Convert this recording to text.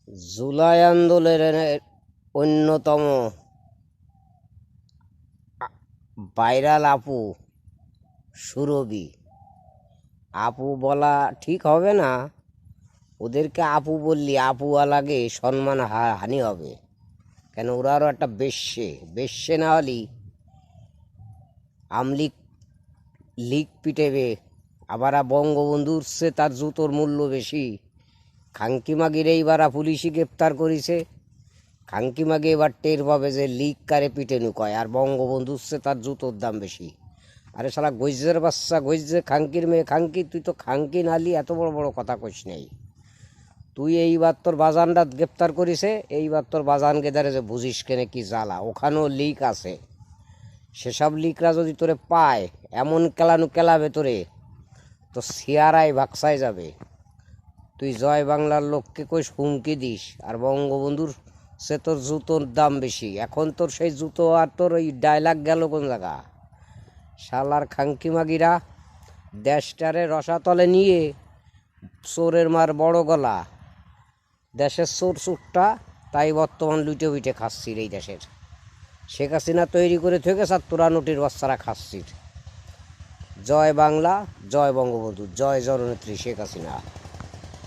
জুলাই আন্দোলনের অন্যতম ভাইরাল আপু সুরভি। আপু বলা ঠিক হবে না, ওদেরকে আপু বললি আপুওয়ালাকে সম্মান হানি হবে। কেন ওরা আরও একটা বেশ্যে না হলেই আমলিক লিক পিটেবে। আবার বঙ্গবন্ধুর সে তার জুতোর মূল্য বেশি। খাঙ্কিমাগিরে এইবার পুলিশই গ্রেপ্তার করেছে। খাঙ্কিমাগে এবার টের পাবে যে লিক কারে পিটেনু কয়, আর বঙ্গবন্ধুর সে তার জুতোর দাম বেশি। আরে শালা গজ্জের বাচ্চা, গজ্জে খাঙ্কির মেয়ে খাঙ্কি, তুই তো খাঙ্কি নালি এত বড় বড় কথা কইস নেই। তুই এইবার তোর বাজানটা গ্রেপ্তার করিছে, এইবার তোর বাজান গেদারে যে বুঝিস কেনে কি জ্বালা। ওখানেও লিক আছে, সেসব লিকরা যদি তোরে পায় এমন কেলাবে তোরে, তো সিয়ারাই ভাকসায় যাবে। তুই জয় বাংলার লোককে কইস হুমকি দিস, আর বঙ্গবন্ধুর সে তোর জুতোর দাম বেশি। এখন তোর সেই জুতো আর তোর ওই ডায়লগ গেল কোন জায়গা? শালার খাঙ্কিমাগিরা দেশটারে রসাতলে নিয়ে চোরের মার বড় গলা, দেশের চোর চুরটা তাই বর্তমান লুটে উইটে খাচ্ছির। এই দেশের শেখ হাসিনা তৈরি করে থেকে আর তোরা নোটির বাচ্চারা খাচ্ছির। জয় বাংলা, জয় বঙ্গবন্ধু, জয় জননেত্রী শেখ হাসিনা।